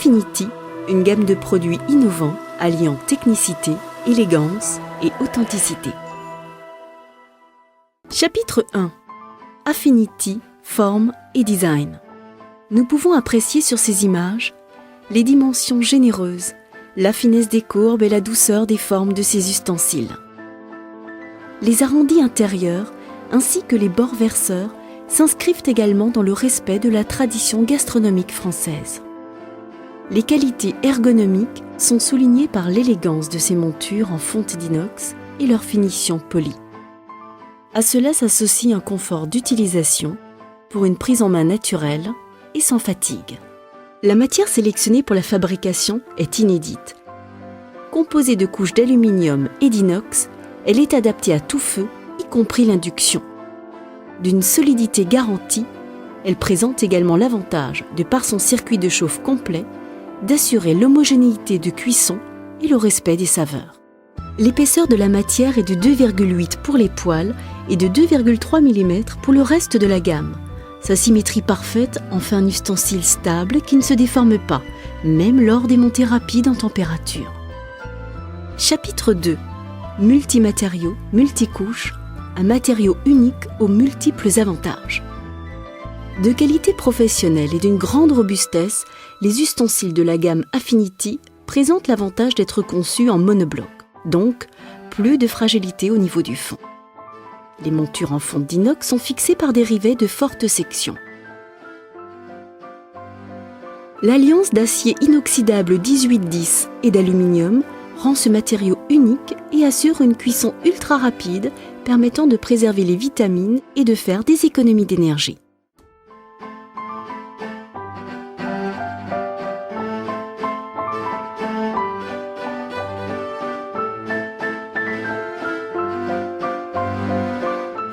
Affinity, une gamme de produits innovants alliant technicité, élégance et authenticité. Chapitre 1. Affinity, forme et design. Nous pouvons apprécier sur ces images les dimensions généreuses, la finesse des courbes et la douceur des formes de ces ustensiles. Les arrondis intérieurs ainsi que les bords verseurs s'inscrivent également dans le respect de la tradition gastronomique française. Les qualités ergonomiques sont soulignées par l'élégance de ces montures en fonte d'inox et leur finition polie. À cela s'associe un confort d'utilisation pour une prise en main naturelle et sans fatigue. La matière sélectionnée pour la fabrication est inédite. Composée de couches d'aluminium et d'inox, elle est adaptée à tout feu, y compris l'induction. D'une solidité garantie, elle présente également l'avantage, de par son circuit de chauffe complet, d'assurer l'homogénéité de cuisson et le respect des saveurs. L'épaisseur de la matière est de 2,8 pour les poêles et de 2,3 mm pour le reste de la gamme. Sa symétrie parfaite en fait un ustensile stable qui ne se déforme pas, même lors des montées rapides en température. Chapitre 2. Multimatériaux, multicouches, un matériau unique aux multiples avantages. De qualité professionnelle et d'une grande robustesse, les ustensiles de la gamme Affinity présentent l'avantage d'être conçus en monobloc, donc plus de fragilité au niveau du fond. Les montures en fonte d'inox sont fixées par des rivets de forte section. L'alliance d'acier inoxydable 1810 et d'aluminium rend ce matériau unique et assure une cuisson ultra rapide permettant de préserver les vitamines et de faire des économies d'énergie.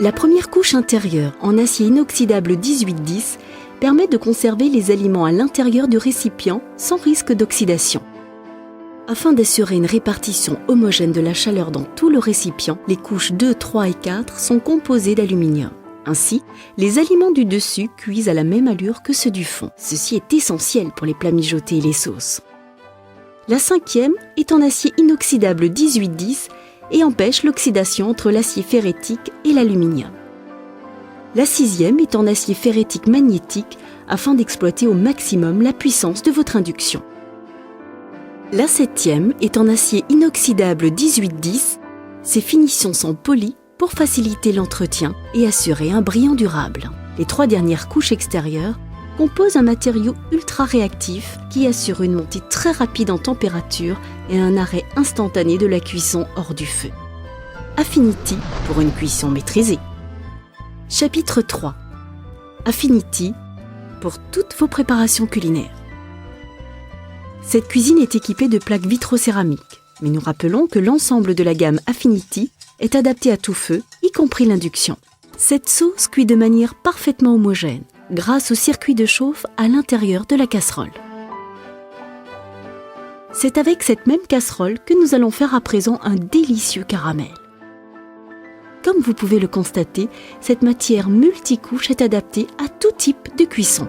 La première couche intérieure en acier inoxydable 1810 permet de conserver les aliments à l'intérieur du récipient sans risque d'oxydation. Afin d'assurer une répartition homogène de la chaleur dans tout le récipient, les couches 2, 3 et 4 sont composées d'aluminium. Ainsi, les aliments du dessus cuisent à la même allure que ceux du fond. Ceci est essentiel pour les plats mijotés et les sauces. La cinquième est en acier inoxydable 1810 et empêche l'oxydation entre l'acier ferritique et l'aluminium. La sixième est en acier ferritique magnétique afin d'exploiter au maximum la puissance de votre induction. La septième est en acier inoxydable 1810. Ses finitions sont polies pour faciliter l'entretien et assurer un brillant durable. Les trois dernières couches extérieures composent un matériau ultra réactif qui assure une montée très rapide en température et un arrêt instantané de la cuisson hors du feu. Affinity pour une cuisson maîtrisée. Chapitre 3. Affinity pour toutes vos préparations culinaires. Cette cuisine est équipée de plaques vitrocéramiques, mais nous rappelons que l'ensemble de la gamme Affinity est adapté à tout feu, y compris l'induction. Cette sauce cuit de manière parfaitement homogène, grâce au circuit de chauffe à l'intérieur de la casserole. C'est avec cette même casserole que nous allons faire à présent un délicieux caramel. Comme vous pouvez le constater, cette matière multicouche est adaptée à tout type de cuisson.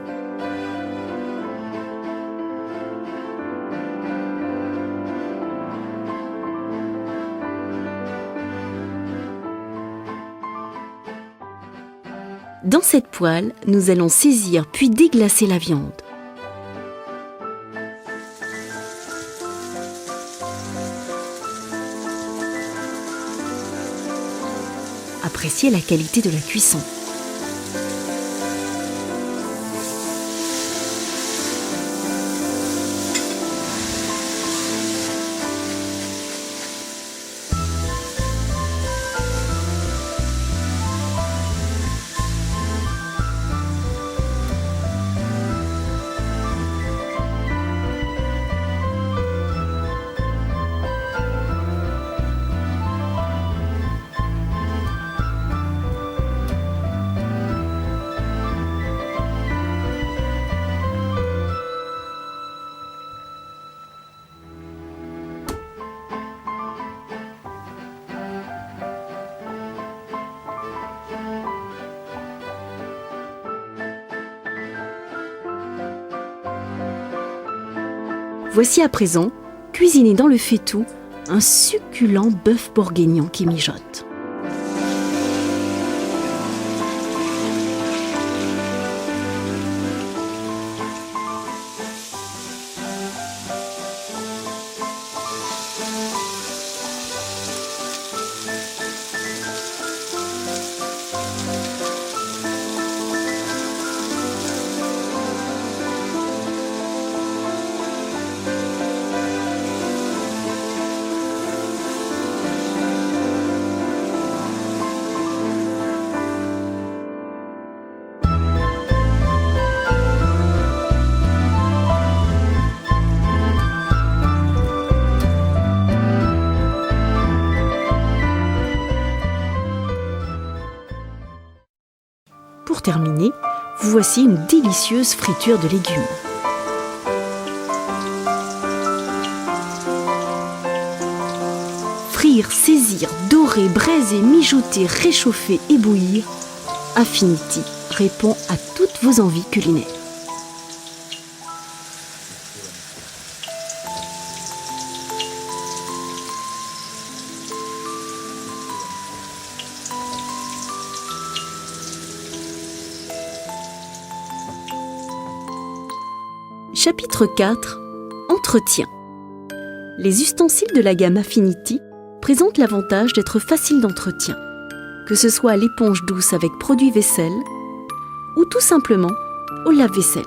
Dans cette poêle, nous allons saisir puis déglacer la viande. Appréciez la qualité de la cuisson. Voici à présent, cuisiné dans le faitout, un succulent bœuf bourguignon qui mijote. Pour terminer, vous voici une délicieuse friture de légumes. Frire, saisir, dorer, braiser, mijoter, réchauffer et bouillir, Affinity répond à toutes vos envies culinaires. Chapitre 4. Entretien. Les ustensiles de la gamme Affinity présentent l'avantage d'être faciles d'entretien, que ce soit à l'éponge douce avec produit vaisselle ou tout simplement au lave-vaisselle.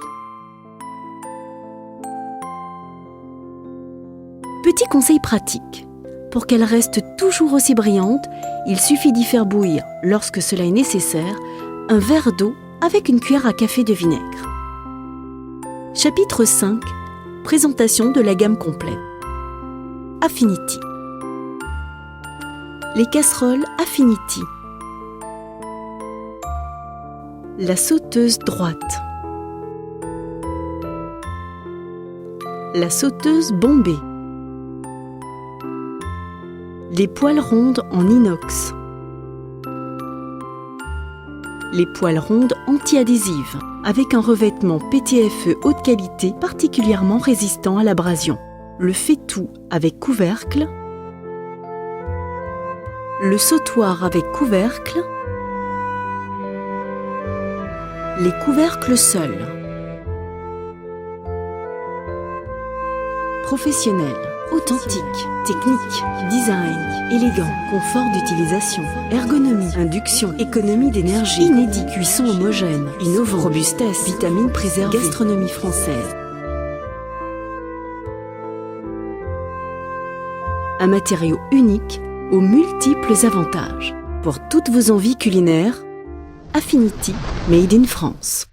Petit conseil pratique. Pour qu'elle reste toujours aussi brillante, il suffit d'y faire bouillir, lorsque cela est nécessaire, un verre d'eau avec une cuillère à café de vinaigre. Chapitre 5. Présentation de la gamme complète. Affinity. Les casseroles Affinity. La sauteuse droite. La sauteuse bombée. Les poêles rondes en inox. Les poêles rondes anti-adhésives, avec un revêtement PTFE haute qualité particulièrement résistant à l'abrasion. Le faitout avec couvercle. Le sautoir avec couvercle. Les couvercles seuls. Professionnel, authentique, technique, design, élégant, confort d'utilisation, ergonomie, induction, économie d'énergie, inédit, cuisson homogène, innovant, robustesse, vitamines préservées, gastronomie française. Un matériau unique aux multiples avantages. Pour toutes vos envies culinaires, Affinity, Made in France.